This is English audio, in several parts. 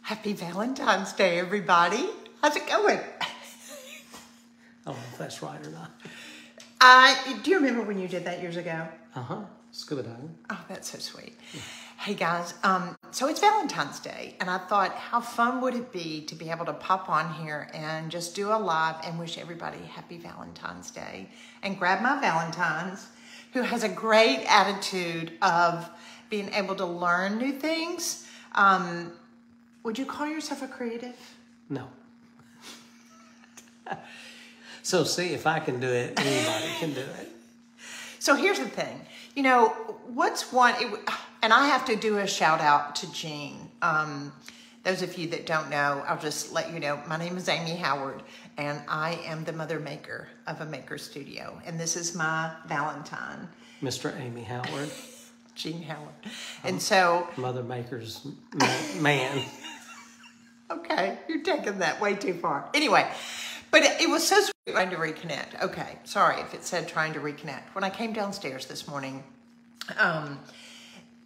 Happy Valentine's Day, everybody. How's it going? I don't know if that's right or not. Do you remember when you did that years ago? Uh-huh. Scuba diving. Oh, that's so sweet. Yeah. Hey, guys. So it's Valentine's Day, and I thought, how fun would it be to be able to pop on here and just do a live and wish everybody Happy Valentine's Day and grab my Valentine's, who has a great attitude of being able to learn new things. Would you call yourself a creative? No. So see, if I can do it, anybody can do it. So here's the thing. You know, what's one, and I have to do a shout out to Jean. Those of you that don't know, I'll just let you know, my name is Amy Howard, and I am the mother maker of a maker studio. And this is my Valentine. Mr. Amy Howard. Jean Howard. And so... Mother maker's man. Okay, you're taking that way too far. Anyway, but it was so sweet trying to reconnect. Okay, sorry if it said trying to reconnect. When I came downstairs this morning,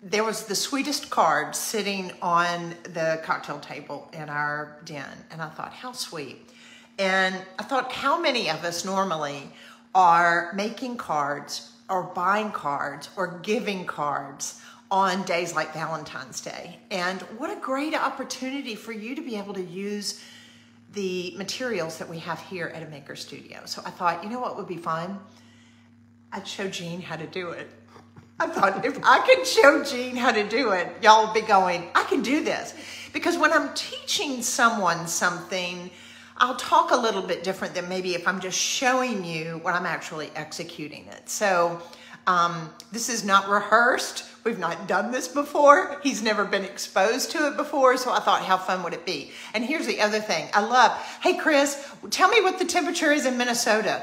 there was the sweetest card sitting on the cocktail table in our den. And I thought, how sweet. And I thought, how many of us normally are making cards or buying cards or giving cards on days like Valentine's Day? And what a great opportunity for you to be able to use the materials that we have here at a maker studio. So I thought, you know what would be fun? I'd show Jean how to do it. I thought, if I could show Jean how to do it, y'all will be going, I can do this. Because when I'm teaching someone something, I'll talk a little bit different than maybe if I'm just showing you when I'm actually executing it. So this is not rehearsed. We've not done this before. He's never been exposed to it before. So I thought, how fun would it be? And here's the other thing. I love, hey, Chris, tell me what the temperature is in Minnesota.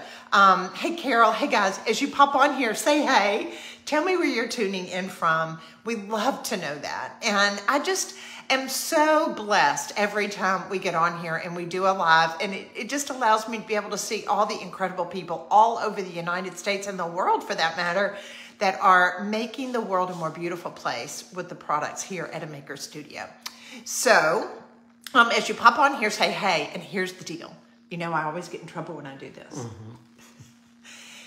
Hey, Carol, hey, guys, as you pop on here, say hey. Tell me where you're tuning in from. We love to know that. And I just am so blessed every time we get on here and we do a live. And it just allows me to be able to see all the incredible people all over the United States and the world, for that matter, that are making the world a more beautiful place with the products here at a maker studio. So as you pop on here, say hey, and here's the deal. You know, I always get in trouble when I do this. Mm-hmm.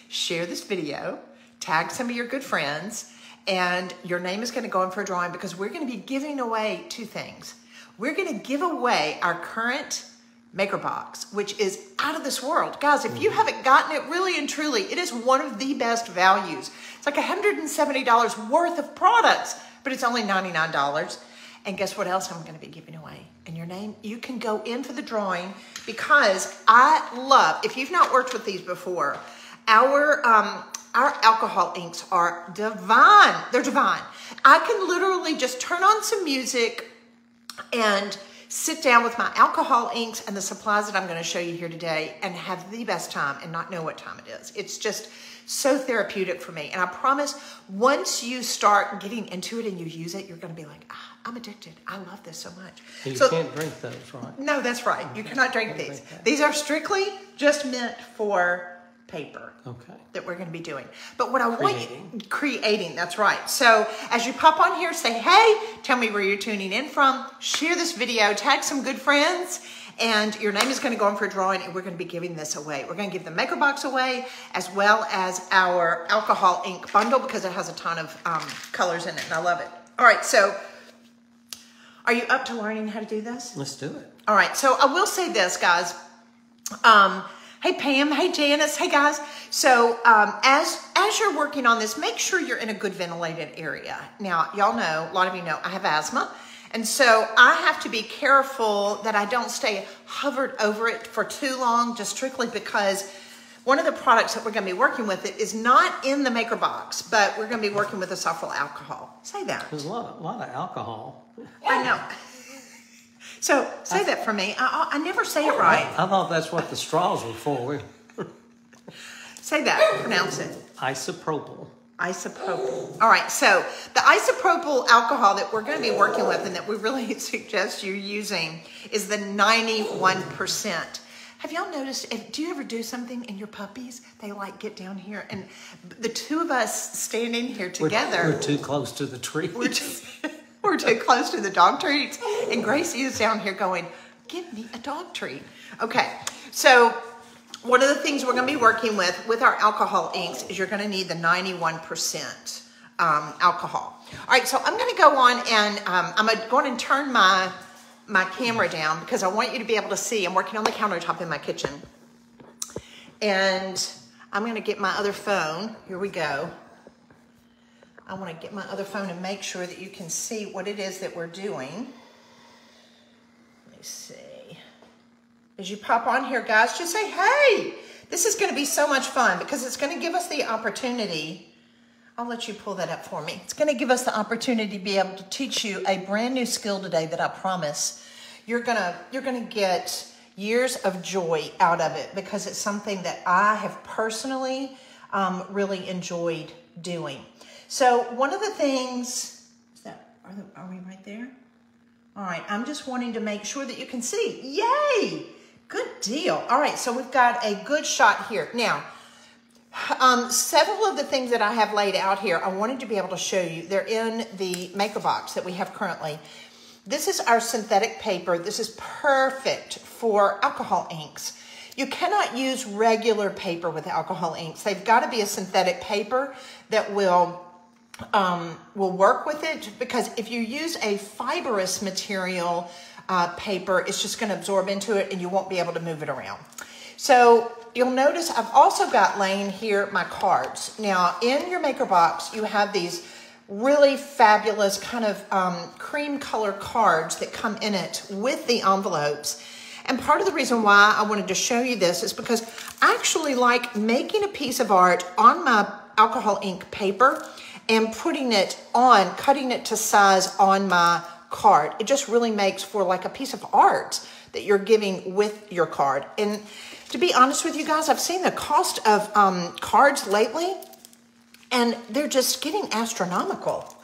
Share this video, tag some of your good friends, and your name is going to go in for a drawing, because we're going to be giving away two things. We're going to give away our current maker box, which is out of this world. Guys, if you haven't gotten it, really and truly, it is one of the best values. It's like $170 worth of products, but it's only $99. And guess what else I'm going to be giving away? And your name, you can go in for the drawing, because I love, if you've not worked with these before, our alcohol inks are divine. They're divine. I can literally just turn on some music and sit down with my alcohol inks and the supplies that I'm going to show you here today and have the best time and not know what time it is. It's just so therapeutic for me. And I promise, once you start getting into it and you use it, you're going to be like, I'm addicted. I love this so much. And you can't drink those, right? No, that's right. You cannot drink these. These are strictly just meant for paper. Okay. That we're going to be doing. But what I want you creating, that's right. So as you pop on here, say hey, tell me where you're tuning in from, share this video, tag some good friends, and your name is going to go in for a drawing, and we're going to be giving this away. We're going to give the maker box away, as well as our alcohol ink bundle, because it has a ton of colors in it, and I love it. All right, so are you up to learning how to do this? Let's do it. All right, so I will say this, guys. Hey, Pam. Hey, Janice. Hey, guys. So as you're working on this, make sure you're in a good ventilated area. Now, y'all know, a lot of you know, I have asthma. And so I have to be careful that I don't stay hovered over it for too long, just strictly because one of the products that we're going to be working with it is not in the maker box, but we're going to be working with isopropyl alcohol. Say that. There's a lot of alcohol. I know. So say that for me. I never say it right. I thought that's what the straws were for. Say that. Pronounce it. Isopropyl. Isopropyl. All right. So the isopropyl alcohol that we're going to be working with and that we really suggest you using is the 91%. Have y'all noticed, do you ever do something and your puppies, they like get down here, and the two of us standing here together. We're too close to the tree. We're We're too close to the dog treats. And Gracie is down here going, give me a dog treat. Okay, so one of the things we're gonna be working with our alcohol inks is you're gonna need the 91% alcohol. All right, so I'm gonna go on and I'm gonna go on and turn my camera down because I want you to be able to see. I'm working on the countertop in my kitchen. And I'm gonna get my other phone. Here we go. I wanna get my other phone and make sure that you can see what it is that we're doing. Let me see. As you pop on here, guys, just say, hey, this is gonna be so much fun because it's gonna give us the opportunity. I'll let you pull that up for me. It's gonna give us the opportunity to be able to teach you a brand new skill today that I promise you're gonna get years of joy out of it because it's something that I have personally really enjoyed doing. So one of the things, are we right there? All right, I'm just wanting to make sure that you can see. Yay, good deal. All right, so we've got a good shot here. Now, several of the things that I have laid out here, I wanted to be able to show you. They're in the maker box that we have currently. This is our synthetic paper. This is perfect for alcohol inks. You cannot use regular paper with alcohol inks. They've got to be a synthetic paper that will work with it, because if you use a fibrous material paper, it's just going to absorb into it and you won't be able to move it around. So you'll notice I've also got laying here my cards. Now in your maker box, you have these really fabulous kind of cream color cards that come in it with the envelopes. And part of the reason why I wanted to show you this is because I actually like making a piece of art on my alcohol ink paper and putting it on, cutting it to size on my card. It just really makes for like a piece of art that you're giving with your card. And to be honest with you guys, I've seen the cost of cards lately, and they're just getting astronomical.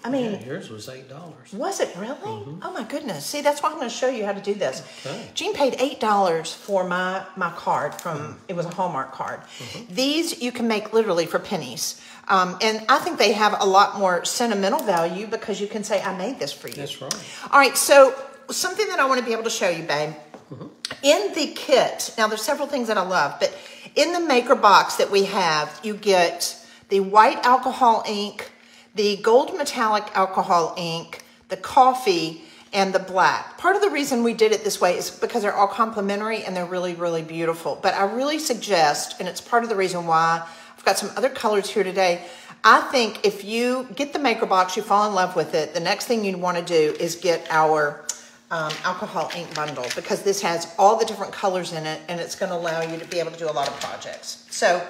I mean, yeah, yours was $8. Was it really? Mm-hmm. Oh my goodness. See, that's why I'm going to show you how to do this. Okay. Jean paid $8 for my card from, it was a Hallmark card. Mm-hmm. These you can make literally for pennies. And I think they have a lot more sentimental value because you can say, I made this for you. That's right. All right, so something that I want to be able to show you, babe. Mm-hmm. In the kit, now there's several things that I love, but in the maker box that we have, you get the white alcohol ink, the gold metallic alcohol ink, the coffee, and the black. Part of the reason we did it this way is because they're all complementary and they're really, really beautiful. But I really suggest, and it's part of the reason why I've got some other colors here today, I think if you get the maker box, you fall in love with it, the next thing you want to do is get our alcohol ink bundle, because this has all the different colors in it and it's going to allow you to be able to do a lot of projects. So,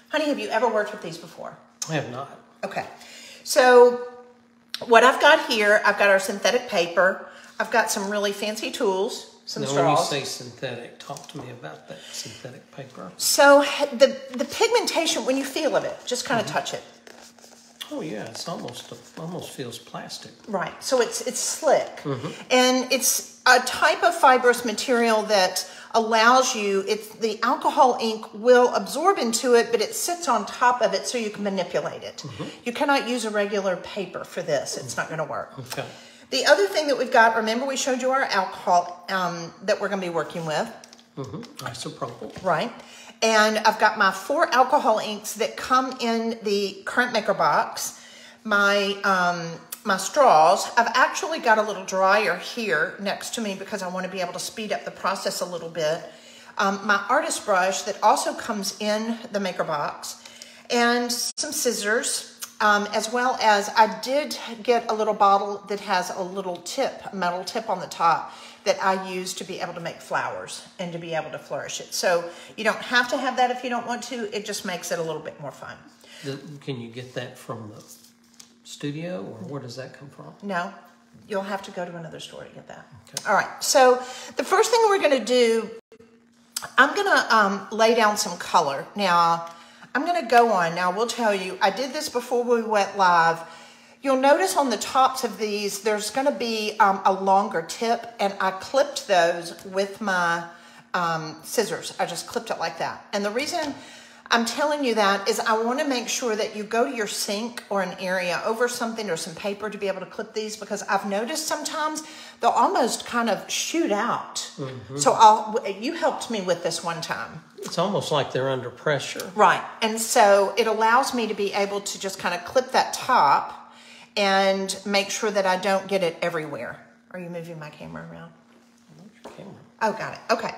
honey, have you ever worked with these before? I have not. Okay, so what I've got here, I've got our synthetic paper. I've got some really fancy tools, some straws. When you say synthetic, talk to me about that synthetic paper. So the pigmentation, when you feel of it, just kind of touch it. Oh yeah, it's almost feels plastic. Right, so it's slick. And it's a type of fibrous material that allows you, the alcohol ink will absorb into it, but it sits on top of it so you can manipulate it. You cannot use a regular paper for this. It's not going to work. Okay. The other thing that we've got, remember we showed you our alcohol that we're going to be working with. Isopropyl. Right. And I've got my 4 alcohol inks that come in the current maker box. My straws, I've actually got a little dryer here next to me because I want to be able to speed up the process a little bit. My artist brush that also comes in the maker box, and some scissors, as well as I did get a little bottle that has a little tip, a metal tip on the top that I use to be able to make flowers and to be able to flourish it. So you don't have to have that if you don't want to. It just makes it a little bit more fun. Can you get that from the studio, or where does that come from? No, you'll have to go to another store to get that. Okay. All right, so the first thing we're going to do, I'm going to lay down some color. Now, I'm going to go on. Now, we'll tell you, I did this before we went live. You'll notice on the tops of these, there's going to be a longer tip, and I clipped those with my scissors. I just clipped it like that. And the reason I'm telling you that is I want to make sure that you go to your sink or an area over something or some paper to be able to clip these, because I've noticed sometimes they'll almost kind of shoot out. So you helped me with this one time. It's almost like they're under pressure. Right. And so it allows me to be able to just kind of clip that top and make sure that I don't get it everywhere. Are you moving my camera around? Oh, got it. Okay.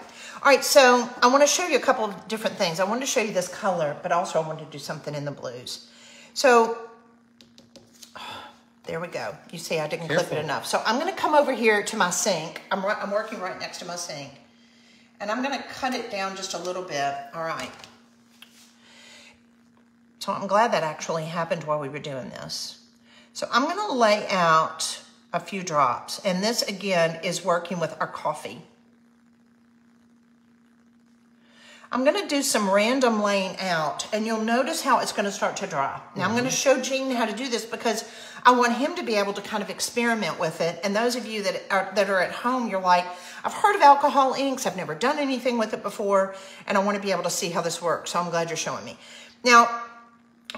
All right, so I want to show you a couple of different things. I wanted to show you this color, but also I wanted to do something in the blues. So, there we go. You see, I didn't clip it enough. So I'm going to come over here to my sink. I'm working right next to my sink. And I'm going to cut it down just a little bit. All right. So I'm glad that actually happened while we were doing this. So I'm going to lay out a few drops. And this, again, is working with our coffee. I'm going to do some random laying out, and you'll notice how it's going to start to dry. Now, I'm going to show Gene how to do this because I want him to be able to kind of experiment with it. And those of you that are at home, you're like, I've heard of alcohol inks. I've never done anything with it before, and I want to be able to see how this works. So I'm glad you're showing me. Now,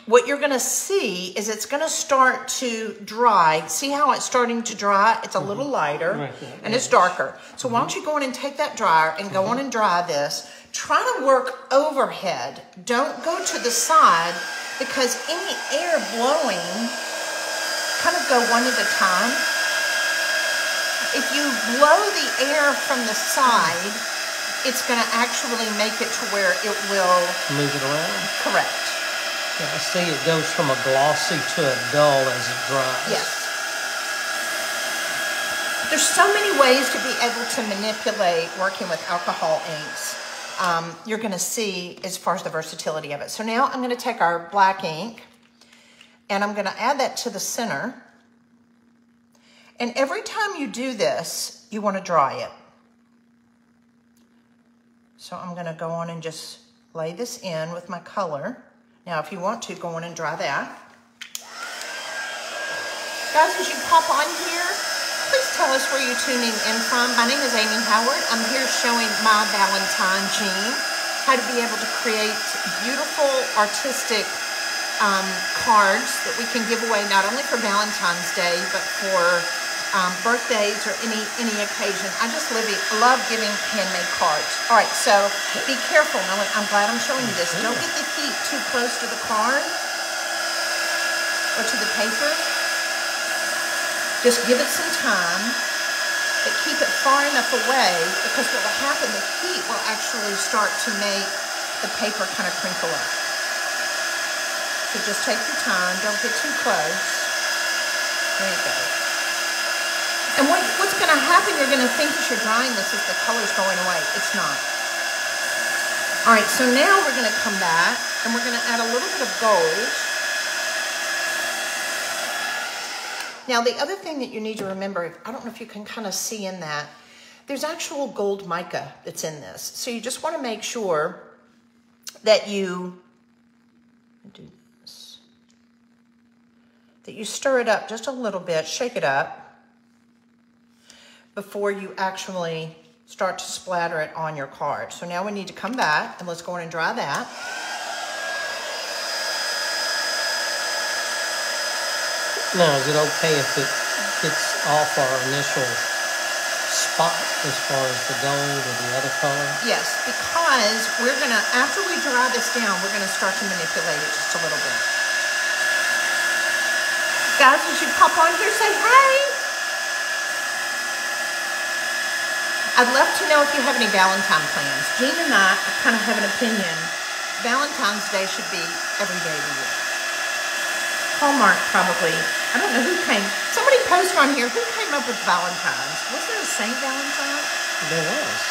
what you're going to see is it's going to start to dry. See how it's starting to dry? It's a little lighter, and it's darker. So why don't you go in and take that dryer and go on and dry this. Try to work overhead. Don't go to the side, because any air blowing, kind of go one at a time. If you blow the air from the side, it's going to actually make it to where it will move it around. Correct. Yeah, I see it goes from a glossy to a dull as it dries. Yes. There's so many ways to be able to manipulate working with alcohol inks. You're going to see as far as the versatility of it. So now I'm going to take our black ink and I'm going to add that to the center. And every time you do this, you want to dry it. So I'm going to go on and just lay this in with my color. Now, if you want to, go on and dry that. Guys, as you pop on here, please tell us where you're tuning in from. My name is Amy Howard. I'm here showing my Valentine Jean how to be able to create beautiful, artistic cards that we can give away not only for Valentine's Day, but for birthdays or any occasion. I just love giving handmade cards. All right, so be careful. Now, I'm glad I'm showing you this. Don't get the heat too close to the card or to the paper. Just give it some time, but keep it far enough away, because what will happen, the heat will actually start to make the paper kind of crinkle up. So just take your time, don't get too close. There you go. And what's going to happen, you're going to think as you're drying this is the color's going away. It's not. All right, so now we're going to come back and we're going to add a little bit of gold. Now, the other thing that you need to remember, I don't know if you can kind of see in that, there's actual gold mica that's in this. So you just want to make sure that you do this, that you stir it up just a little bit, shake it up before you actually start to splatter it on your card. So now we need to come back and let's go in and dry that. Now, is it okay if it gets off our initial spot as far as the gold or the other color? Yes, because we're going to, after we dry this down, we're going to start to manipulate it just a little bit. Guys, as you pop on here, say hey. I'd love to know if you have any Valentine plans. Jean and I kind of have an opinion. Valentine's Day should be every day of the year. Hallmark probably. I don't know who came. Somebody post on here, who came up with Valentine's? Was there a Saint Valentine? There was.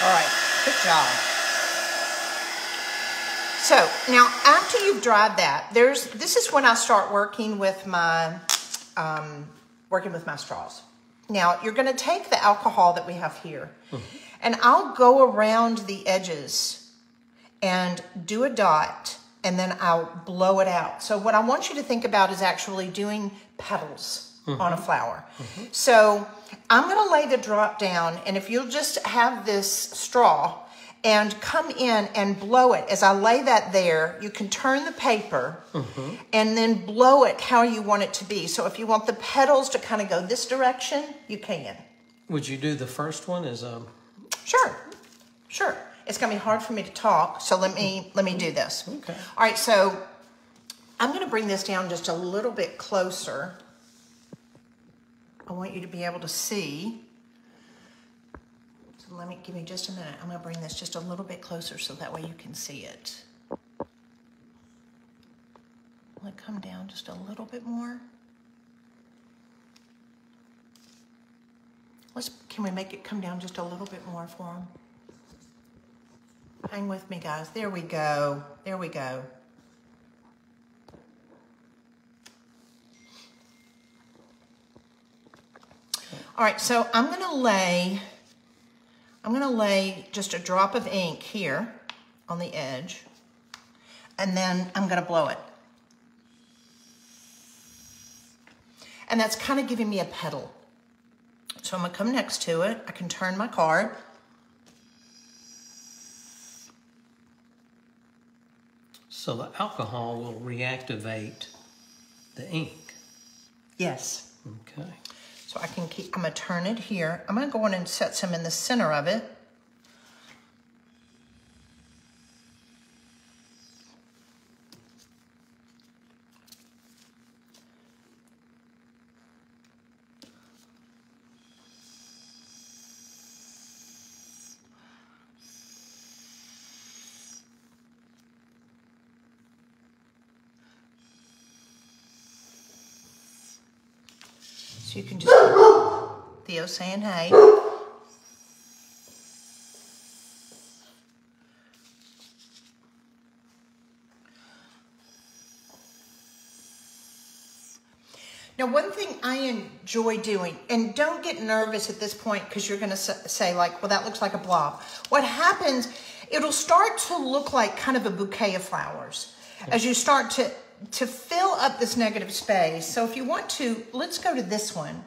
All right, good job. So now after you've dried that, this is when I start working with my straws. Now you're going to take the alcohol that we have here, and I'll go around the edges and do a dot, and then I'll blow it out. So what I want you to think about is actually doing petals. on a flower. So I'm going to lay the drop down, and if you'll just have this straw and come in and blow it. As I lay that there, you can turn the paper and then blow it how you want it to be. So if you want the petals to kind of go this direction, you can. Would you do the first one as a... Sure. It's going to be hard for me to talk, so let me do this. Okay. All right, so I'm going to bring this down just a little bit closer. I want you to be able to see. So give me just a minute. I'm going to bring this just a little bit closer so that way you can see it. Will it come down just a little bit more? Can we make it come down just a little bit more for them? Hang with me, guys. There we go. There we go. All right, so I'm going to lay just a drop of ink here on the edge, and then I'm going to blow it. And that's kind of giving me a petal. So I'm going to come next to it. I can turn my card. So the alcohol will reactivate the ink. Yes. Okay. So I'm going to turn it here. I'm going to go in and set some in the center of it. So you can just, Theo saying hey. Now, one thing I enjoy doing, and don't get nervous at this point because you're going to say like, well, that looks like a blob. What happens, it'll start to look like kind of a bouquet of flowers as you start to fill up this negative space. So if you want to, let's go to this one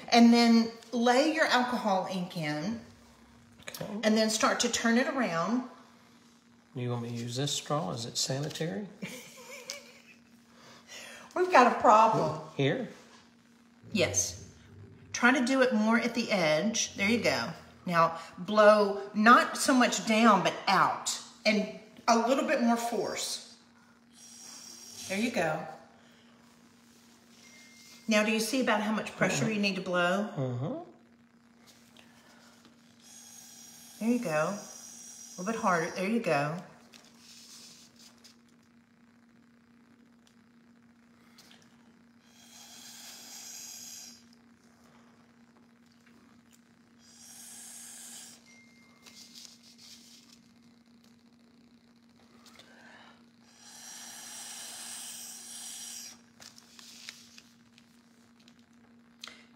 and then lay your alcohol ink in and then start to turn it around. You want me to use this straw? Is it sanitary? We've got a problem. Here? Yes. Try to do it more at the edge. There you go. Now blow not so much down, but out and a little bit more force. There you go. Now, do you see about how much pressure you need to blow? There you go. A little bit harder. There you go.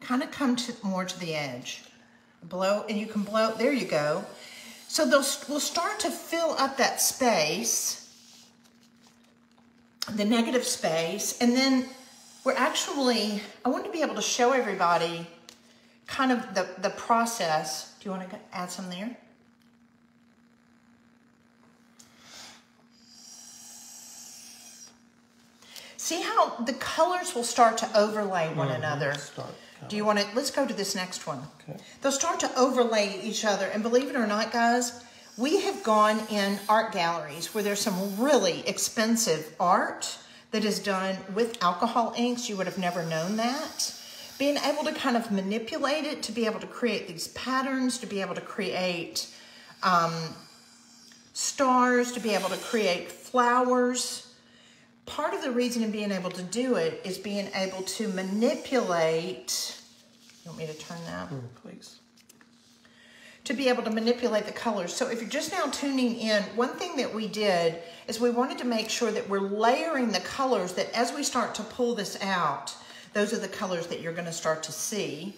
Kind of come more to the edge. Blow, and you can blow, there you go. So we'll start to fill up that space, the negative space, and then I want to be able to show everybody kind of the process. Do you want to add some there? See how the colors will start to overlay one another. Do you want to, let's go to this next one. Okay. They'll start to overlay each other. And believe it or not, guys, we have gone in art galleries where there's some really expensive art that is done with alcohol inks. You would have never known that. Being able to kind of manipulate it, to be able to create these patterns, to be able to create stars, to be able to create flowers. Part of the reason in being able to do it is being able to manipulate, you want me to turn that? Please. To be able to manipulate the colors. So if you're just now tuning in, one thing that we did is we wanted to make sure that we're layering the colors, that as we start to pull this out, those are the colors that you're going to start to see.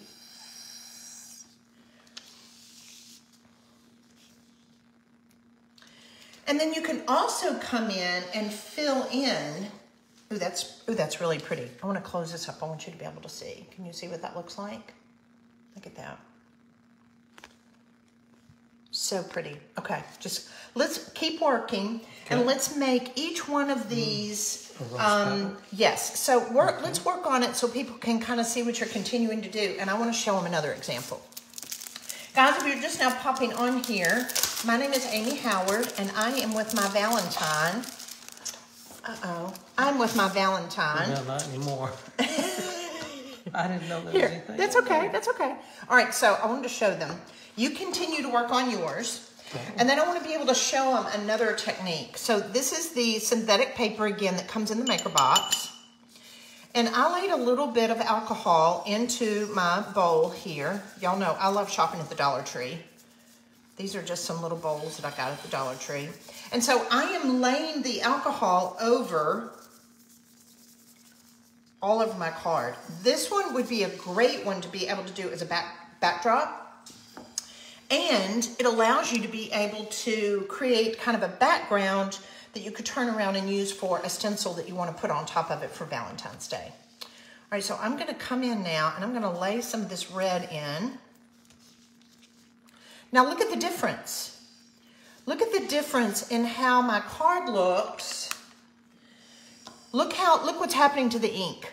And then you can also come in and fill in Ooh, that's really pretty. I want to close this up. I want you to be able to see. Can you see what that looks like? Look at that. So pretty. Okay, just let's keep working and let's make each one of these. Yes, so let's work on it so people can kind of see what you're continuing to do. And I want to show them another example. Guys, if you're just now popping on here, my name is Amy Howard and I am with my Valentine. I'm with my Valentine. No, not anymore. I didn't know there was anything. That's okay. That's okay. All right, so I wanted to show them. You continue to work on yours. Okay. And then I want to be able to show them another technique. So this is the synthetic paper again that comes in the maker box. And I laid a little bit of alcohol into my bowl here. Y'all know I love shopping at the Dollar Tree. These are just some little bowls that I got at the Dollar Tree. And so I am laying the alcohol over all over my card. This one would be a great one to be able to do as a backdrop. And it allows you to be able to create kind of a background that you could turn around and use for a stencil that you want to put on top of it for Valentine's Day. All right, so I'm going to come in now and I'm going to lay some of this red in. Now look at the difference. Look at the difference in how my card looks. Look what's happening to the ink.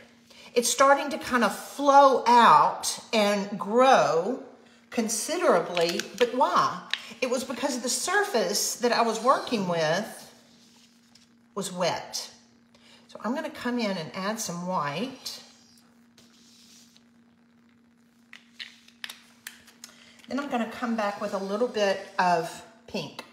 It's starting to kind of flow out and grow considerably, but why? It was because the surface that I was working with was wet. So I'm going to come in and add some white. Then I'm going to come back with a little bit of pink.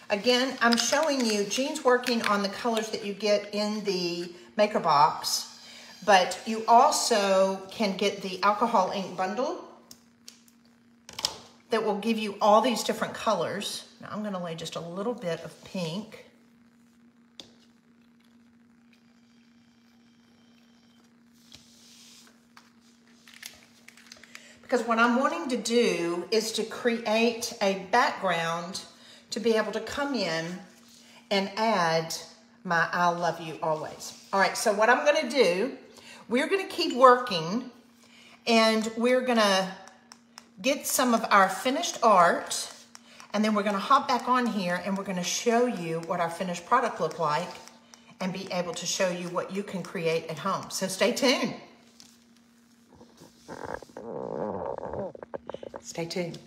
Again, I'm showing you, Jean's working on the colors that you get in the maker box, but you also can get the alcohol ink bundle that will give you all these different colors. Now I'm going to lay just a little bit of pink. Because what I'm wanting to do is to create a background to be able to come in and add my I love you always. All right, so what I'm going to do, we're going to keep working and we're going to get some of our finished art and then we're going to hop back on here and we're going to show you what our finished product look like and be able to show you what you can create at home. So stay tuned. Stay tuned.